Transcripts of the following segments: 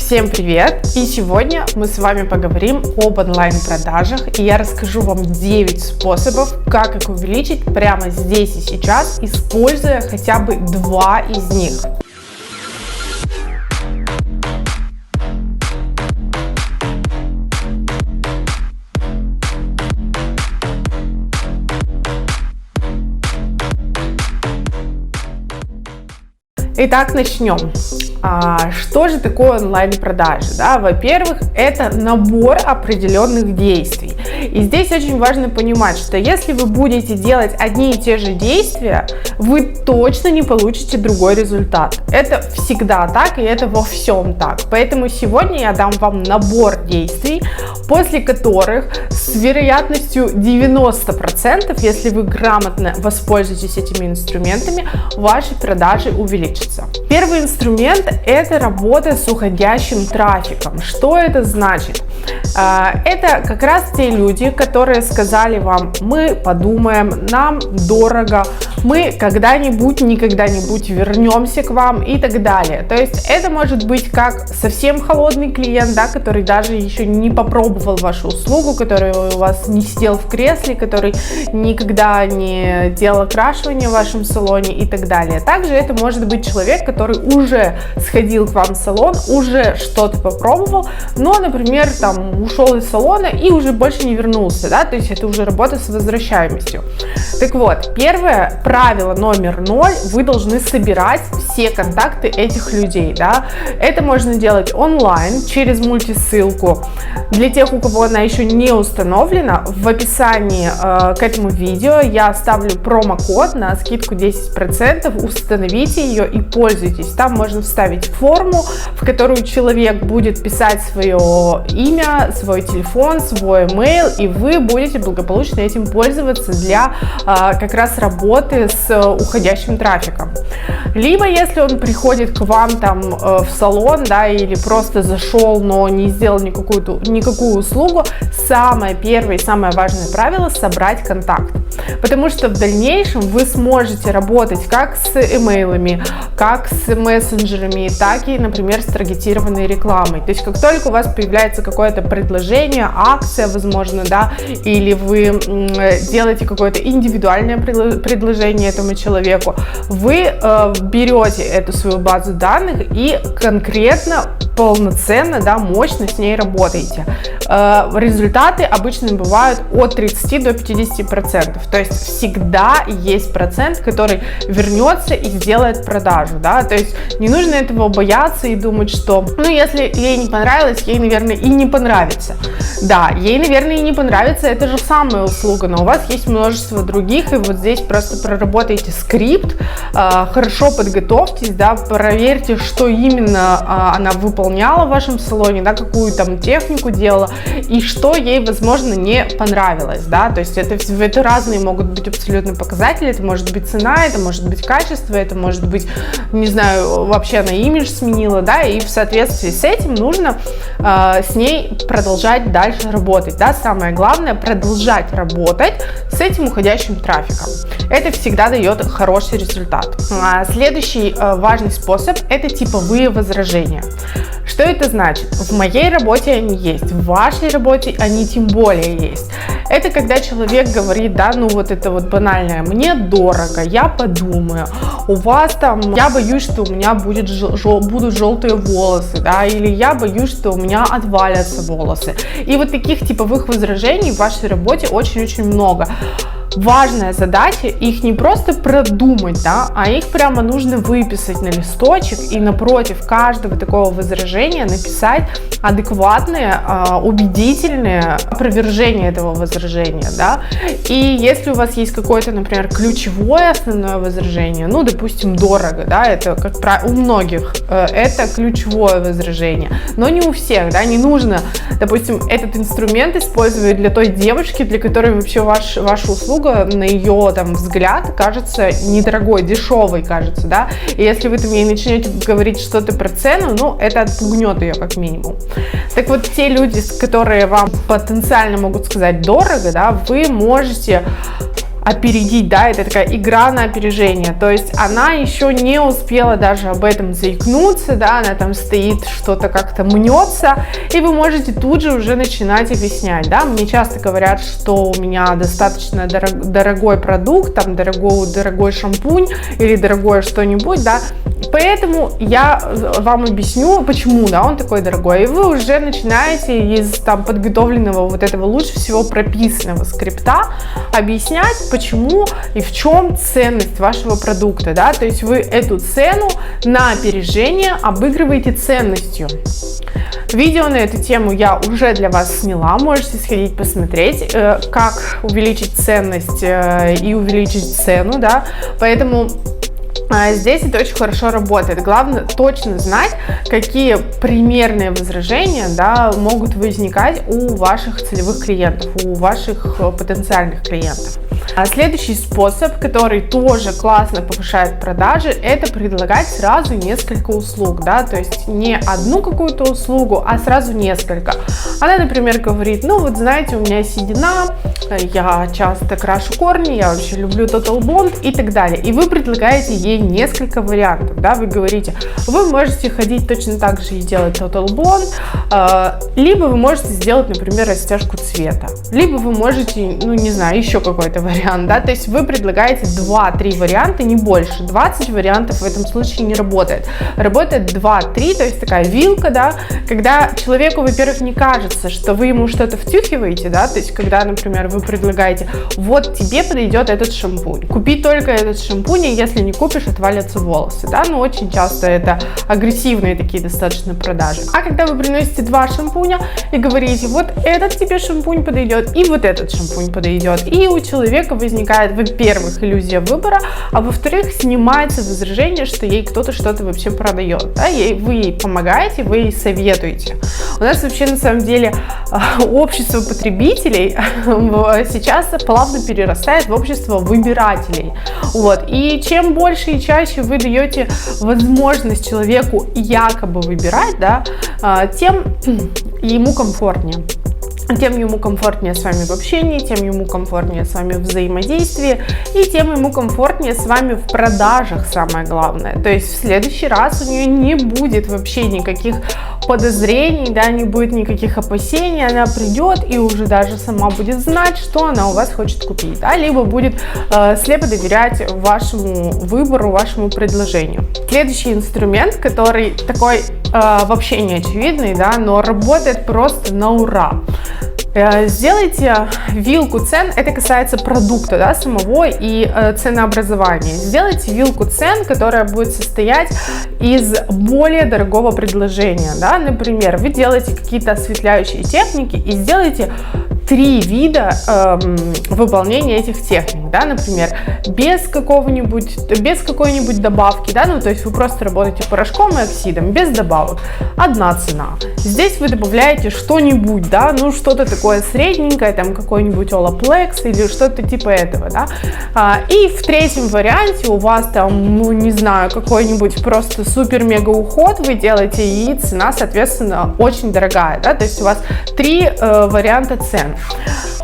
Всем привет! И сегодня мы с вами поговорим об онлайн-продажах, и я расскажу вам 9 способов, как их увеличить прямо здесь и сейчас, используя хотя бы 2 из них. Итак, начнем. Что же такое онлайн-продажи? Во-первых, это набор определенных действий. И здесь очень важно понимать, что если вы будете делать одни и те же действия, вы точно не получите другой результат. Это всегда так, и это во всем так. Поэтому сегодня я дам вам набор действий, после которых с вероятностью 90%, если вы грамотно воспользуетесь этими инструментами, ваши продажи увеличатся. Первый инструмент – это работа с уходящим трафиком. Что это значит? Это как раз те люди, которые сказали вам: мы подумаем, нам дорого, мы никогда-нибудь вернемся к вам и так далее. То есть это может быть как совсем холодный клиент, который даже еще не попробовал вашу услугу, который у вас не сидел в кресле, который никогда не делал окрашивание в вашем салоне и так далее. Также это может быть человек, который уже сходил к вам в салон, уже что-то попробовал, но, например, ушел из салона и уже больше не вернулся, то есть это уже работа с возвращаемостью. Так вот, первое правило номер 0: вы должны собирать все контакты этих людей, Это можно делать онлайн через мультисылку. Для тех, у кого она еще не установлена, в описании к этому видео я оставлю промокод на скидку 10%, установите ее и пользуйтесь. Там можно вставить форму, в которую человек будет писать свое имя, свой телефон, свой email, и вы будете благополучно этим пользоваться для как раз работы с уходящим трафиком. Либо если он приходит к вам в салон, или просто зашел, но не сделал никакую услугу, самое первое и самое важное правило — собрать контакт. Потому что в дальнейшем вы сможете работать как с имейлами, как с мессенджерами, так и, например, с таргетированной рекламой. То есть как только у вас появляется какое-то предложение, акция, возможно, или вы делаете какое-то индивидуальное предложение этому человеку, вы берете эту свою базу данных и конкретно, полноценно, мощно с ней работаете. Результаты обычно бывают от 30 до 50%. То есть всегда есть процент, который вернется и сделает продажу. То есть не нужно этого бояться и думать, что если ей не понравилось, ей, наверное, и не понравится. Да, ей, наверное, и не понравится, это же самая услуга, но у вас есть множество других, и вот здесь просто проработайте скрипт, хорошо подготовьтесь, проверьте, что именно она выполняла в вашем салоне, какую технику делала, и что ей, возможно, не понравилось, то есть это разные могут быть абсолютно показатели, это может быть цена, это может быть качество, это может быть, не знаю, вообще она имидж сменила, и в соответствии с этим нужно с ней продолжать дальше работать, самое главное — продолжать работать с этим уходящим трафиком. Это всегда дает хороший результат. Следующий важный способ — это типовые возражения. Что это значит? В моей работе они есть, в вашей работе они тем более есть. Это когда человек говорит, это банальное: мне дорого, я подумаю, у вас я боюсь, что у меня будут желтые волосы, или я боюсь, что у меня отвалятся волосы. И вот таких типовых возражений в вашей работе очень-очень много. Важная задача их не просто продумать, а их прямо нужно выписать на листочек и напротив каждого такого возражения написать адекватные, убедительные опровержения этого возражения, И если у вас есть какое-то, например, ключевое основное возражение, допустим, дорого, это как правило у многих это ключевое возражение, но не у всех, не нужно, допустим, этот инструмент использовать для той девушки, для которой вообще ваша услуга на ее взгляд кажется недорогой, дешевой кажется, И если вы ей начнете говорить что-то про цену, это отпугнет ее как минимум. Так вот, те люди, которые вам потенциально могут сказать дорого, вы можете опередить, да, это такая игра на опережение, то есть она еще не успела даже об этом заикнуться, да, она там стоит, что-то как-то мнется, и вы можете тут же уже начинать объяснять, да, мне часто говорят, что у меня достаточно дорогой продукт, там, дорогой шампунь или дорогое что-нибудь, да, поэтому я вам объясню, почему, да, он такой дорогой, и вы уже начинаете из там подготовленного вот этого лучше всего прописанного скрипта объяснять, почему и в чем ценность вашего продукта, да, то есть вы эту цену на опережение обыгрываете ценностью. Видео на эту тему я уже для вас сняла, можете сходить посмотреть, как увеличить ценность и увеличить цену, да, поэтому здесь это очень хорошо работает. Главное точно знать, какие примерные возражения, да, могут возникать у ваших целевых клиентов, у ваших потенциальных клиентов. Следующий способ, который тоже классно повышает продажи, это предлагать сразу несколько услуг, да, то есть не одну какую-то услугу, а сразу несколько. Она, например, говорит, ну вот знаете, у меня седина, я часто крашу корни, я вообще люблю Total Blonde и так далее. И вы предлагаете ей несколько вариантов, да, вы говорите, вы можете ходить точно так же и делать Total Blonde, либо вы можете сделать, например, растяжку цвета, либо вы можете, ну не знаю, еще какой-то вариант, да, то есть вы предлагаете 2-3 варианта, не больше, 20 вариантов в этом случае не работает, работает 2-3, то есть такая вилка, да, когда человеку, во-первых, не кажется, что вы ему что-то втюхиваете, да, то есть когда, например, вы предлагаете, вот тебе подойдет этот шампунь, купи только этот шампунь, и если не купишь, отвалятся волосы, да, но очень часто это агрессивные такие достаточно продажи. А когда вы приносите 2 шампуня и говорите, вот этот тебе шампунь подойдет, и вот этот шампунь подойдет, и у человека возникает, во-первых, иллюзия выбора, а во-вторых, снимается возражение, что ей кто-то что-то вообще продает, да, вы ей помогаете, вы ей советуете. У нас вообще на самом деле общество потребителей сейчас плавно перерастает в общество выбирателей, вот, и чем больше и чаще вы даете возможность человеку якобы выбирать, да, тем ему комфортнее. Тем ему комфортнее с вами в общении, тем ему комфортнее с вами в взаимодействии, и тем ему комфортнее с вами в продажах, самое главное. То есть в следующий раз у нее не будет вообще никаких подозрений, да, не будет никаких опасений, она придет и уже даже сама будет знать, что она у вас хочет купить, да, либо будет слепо доверять вашему выбору, вашему предложению. Следующий инструмент, который такой вообще не очевидный, да, но работает просто на ура. Сделайте вилку цен, это касается продукта, да, самого и ценообразования. Сделайте вилку цен, которая будет состоять из более дорогого предложения, да, например, вы делаете какие-то осветляющие техники и сделайте 3 вида выполнения этих техник, да, например, без какой-нибудь добавки, да, ну, то есть вы просто работаете порошком и оксидом, без добавок, одна цена. Здесь вы добавляете что-нибудь, да, ну, что-то такое средненькое, там, какой-нибудь Olaplex или что-то типа этого, да, и в третьем варианте у вас там, ну, не знаю, какой-нибудь просто супер-мега уход вы делаете, и цена, соответственно, очень дорогая, да, то есть у вас 3 варианта цен.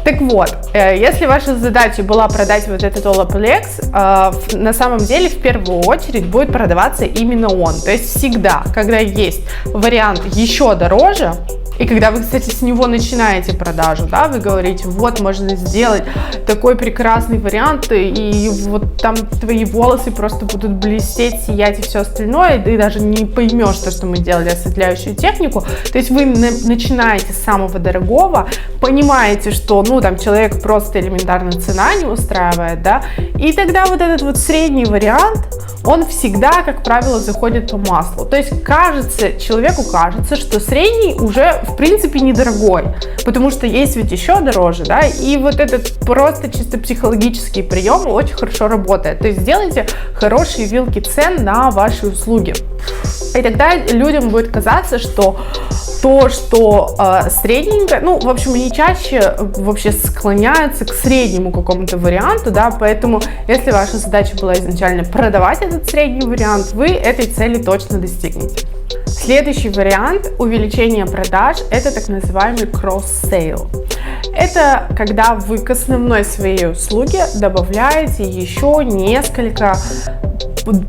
Так вот, если ваша задача была продать вот этот Olaplex, на самом деле в первую очередь будет продаваться именно он. То есть всегда, когда есть вариант еще дороже, и когда вы, кстати, с него начинаете продажу, да, вы говорите, вот можно сделать такой прекрасный вариант, и вот там твои волосы просто будут блестеть, сиять и все остальное, и ты даже не поймешь то, что мы делали осветляющую технику. То есть вы начинаете с самого дорогого, понимаете, что, ну, там человек просто элементарно цена не устраивает, да, и тогда вот этот вот средний вариант, он всегда, как правило, заходит по маслу. То есть человеку кажется, что средний уже в принципе недорогой, потому что есть ведь еще дороже, да, и вот этот просто чисто психологический прием очень хорошо работает. То есть сделайте хорошие вилки цен на ваши услуги. И тогда людям будет казаться, что то, что средненькое, ну, в общем, они чаще вообще склоняются к среднему какому-то варианту, да, поэтому, если ваша задача была изначально продавать этот средний вариант, вы этой цели точно достигнете. Следующий вариант увеличения продаж – это так называемый cross-sale. Это когда вы к основной своей услуге добавляете еще несколько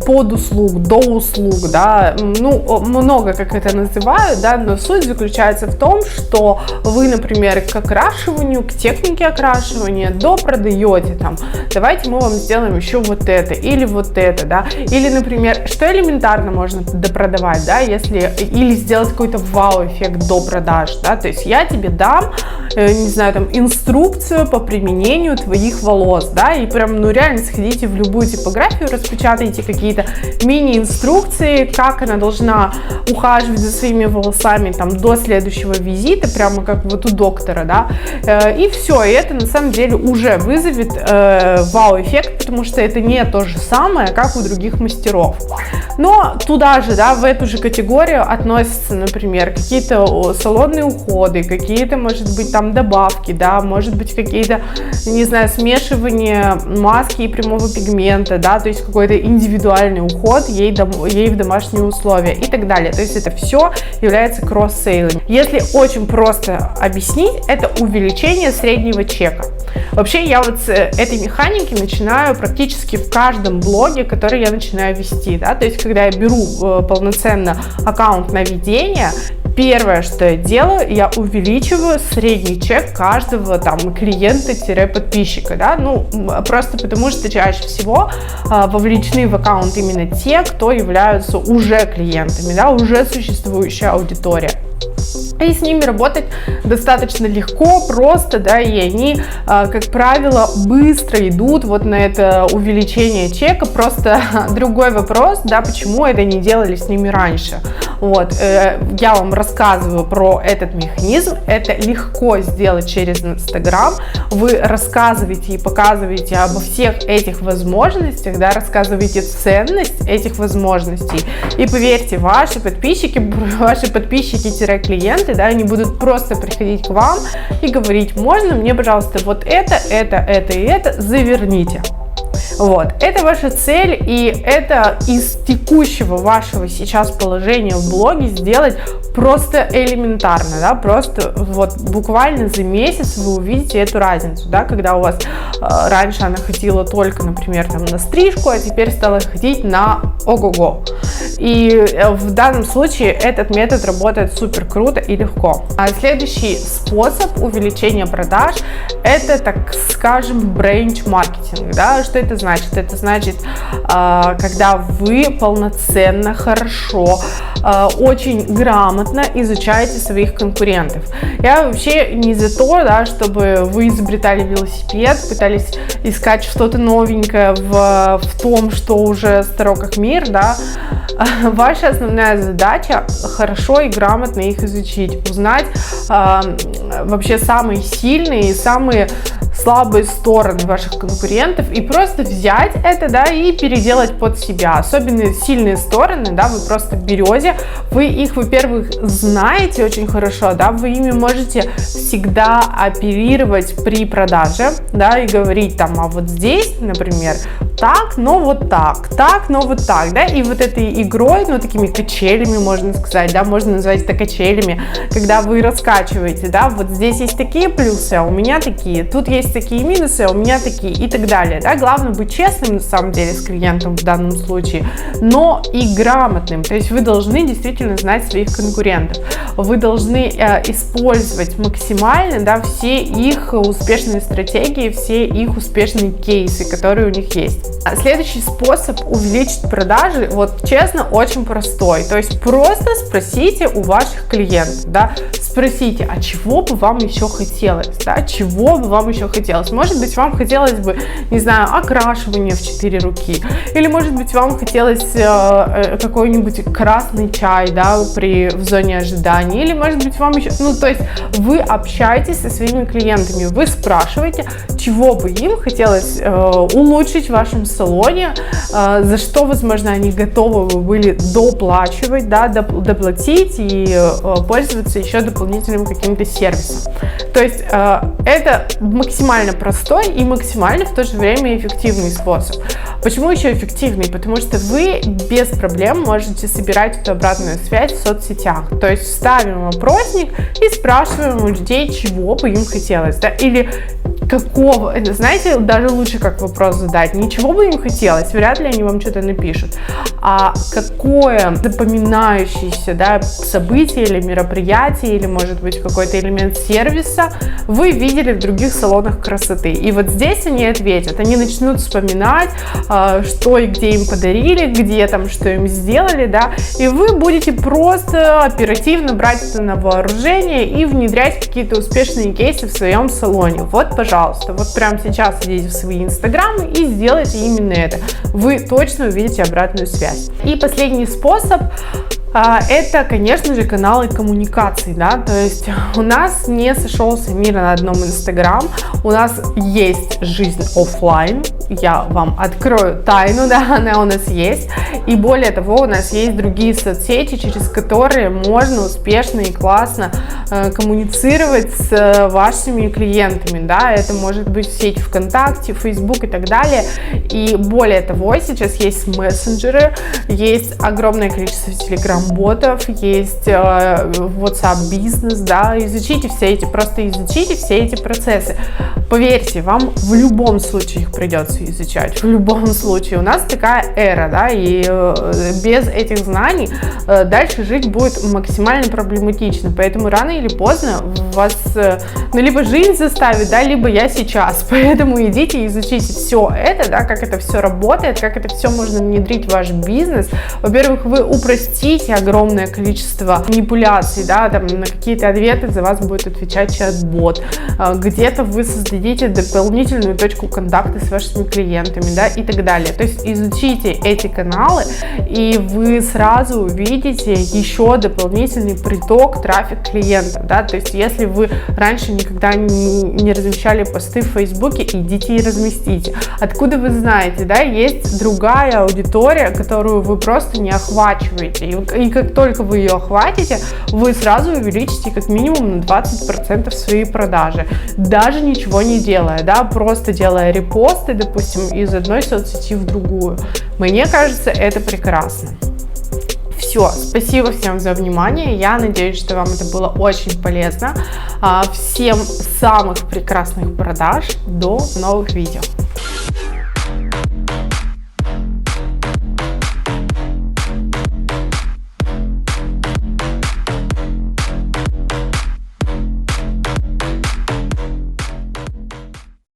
подуслуг, доуслуг, да, ну, много как это называют, да, но суть заключается в том, что вы, например, к окрашиванию, к технике окрашивания допродаете там, давайте мы вам сделаем еще вот это, или вот это, да, или, например, что элементарно можно допродавать, да, если, или сделать какой-то вау-эффект до продаж, да, то есть я тебе дам, не знаю, там, инструкцию по применению твоих волос, да, и прям, ну, реально сходите в любую типографию, распечатайте какие-то мини-инструкции, как она должна ухаживать за своими волосами там до следующего визита, прямо как вот у доктора, да, и все, и это на самом деле уже вызовет вау-эффект, потому что это не то же самое, как у других мастеров. Но туда же, да, в эту же категорию относятся, например, какие-то салонные уходы, какие-то, может быть, там добавки, да, может быть, какие-то, не знаю, смешивание маски и прямого пигмента, да, то есть какой-то индивидуальный уход ей в домашние условия и так далее. То есть это все является кросс-сейлом. Если очень просто объяснить, это увеличение среднего чека. Вообще я вот с этой механики начинаю практически в каждом блоге, который я начинаю вести, да, то есть когда я беру полноценно аккаунт на ведение, первое, что я делаю, я увеличиваю средний чек каждого там клиента-подписчика, да, ну, просто потому что чаще всего вовлечены в аккаунт именно те, кто являются уже клиентами, да, уже существующая аудитория. И с ними работать достаточно легко, просто, да, и они, как правило, быстро идут вот на это увеличение чека. Просто другой вопрос, да, почему это не делали с ними раньше. Вот, я вам рассказываю про этот механизм, это легко сделать через Instagram, вы рассказываете и показываете обо всех этих возможностях, да, рассказываете ценность этих возможностей, и поверьте, ваши подписчики-клиенты, да, они будут просто приходить к вам и говорить: можно мне, пожалуйста, вот это и это заверните. Вот, это ваша цель, и это из текущего вашего сейчас положения в блоге сделать просто элементарно, да, просто вот буквально за месяц вы увидите эту разницу, да, когда у вас раньше она ходила только, например, там на стрижку, а теперь стала ходить на ого-го. И в данном случае этот метод работает супер круто и легко. А следующий способ увеличения продаж — это, так скажем, бренч-маркетинг, да, что это значит? Это значит, когда вы полноценно, хорошо, очень грамотно изучаете своих конкурентов. Я вообще не за то, да, чтобы вы изобретали велосипед, пытались искать что-то новенькое в том, что уже старо как мир, да. Ваша основная задача — хорошо и грамотно их изучить, узнать вообще самые сильные и самые слабые стороны ваших конкурентов и просто взять это, да, и переделать под себя. Особенно сильные стороны, да, вы просто берете, вы их, во-первых, знаете очень хорошо, да, вы ими можете всегда оперировать при продаже, да, и говорить там: а вот здесь, например, так, но вот так, но вот так, да, и вот этой игрой, ну, такими качелями, можно сказать, да, можно назвать это качелями, когда вы раскачиваете, да, вот здесь есть такие плюсы, а у меня такие, тут есть такие минусы, а у меня такие, и так далее, да, главное быть честным, на самом деле, с клиентом в данном случае, но и грамотным, то есть вы должны действительно знать своих конкурентов, вы должны использовать максимально, да, все их успешные стратегии, все их успешные кейсы, которые у них есть. Следующий способ увеличить продажи, вот честно, очень простой. То есть просто спросите у ваших клиентов, да, спросите, а чего бы вам еще хотелось, да, чего бы вам еще хотелось. Может быть, вам хотелось бы, не знаю, окрашивание в 4 руки, или может быть, вам хотелось какой-нибудь красный чай, да, в зоне ожидания, или может быть, вам еще, ну, то есть вы общаетесь со своими клиентами, вы спрашиваете, чего бы им хотелось улучшить в вашем салоне, за что, возможно, они готовы были доплачивать, да, доплатить и пользоваться еще дополнительно дополнительным каким-то сервисом. То есть это максимально простой и максимально в то же время эффективный способ. Почему еще эффективный? Потому что вы без проблем можете собирать эту обратную связь в соцсетях. То есть ставим опросник и спрашиваем у людей, чего бы им хотелось. Да? Или какого, знаете, даже лучше как вопрос задать, ничего бы им хотелось, вряд ли они вам что-то напишут, а какое запоминающееся, да, событие или мероприятие, или может быть какой-то элемент сервиса вы видели в других салонах красоты. И вот здесь они ответят, они начнут вспоминать, что и где им подарили, где там, что им сделали, да, и вы будете просто оперативно брать это на вооружение и внедрять какие-то успешные кейсы в своем салоне. Вот, пожалуйста, вот прямо сейчас идите в свои инстаграмы и сделайте именно это. Вы точно увидите обратную связь. И последний способ это, конечно же, каналы коммуникаций, да, то есть у нас не сошелся мир на одном инстаграм, у нас есть жизнь офлайн, я вам открою тайну, да, она у нас есть, и более того, у нас есть другие соцсети, через которые можно успешно и классно коммуницировать с вашими клиентами, да, это может быть сеть ВКонтакте, Facebook и так далее, и более того, сейчас есть мессенджеры, есть огромное количество телеграм-ботов, есть WhatsApp бизнес, да, изучите все эти процессы. Поверьте, вам в любом случае их придется изучать, в любом случае. У нас такая эра, да, и без этих знаний дальше жить будет максимально проблематично, поэтому рано или поздно вас, либо жизнь заставит, да, либо я сейчас, поэтому идите и изучите все это, да, как это все работает, как это все можно внедрить в ваш бизнес. Во-первых, вы упростите огромное количество манипуляций, да, там на какие-то ответы за вас будет отвечать чат-бот, где-то вы создадите дополнительную точку контакта с вашими клиентами, да, и так далее. То есть изучите эти каналы, и вы сразу увидите еще дополнительный приток, трафик клиентов, да, то есть если вы раньше никогда не размещали посты в Фейсбуке, идите и разместите. Откуда вы знаете, да, есть другая аудитория, которую вы просто не охвачиваете, и как только вы ее охватите, вы сразу увеличите как минимум на 20% свои продажи, даже ничего не делая, да, просто делая репосты, допустим, из одной соцсети в другую. Мне кажется, это прекрасно. Все, спасибо всем за внимание, я надеюсь, что вам это было очень полезно. Всем самых прекрасных продаж, до новых видео.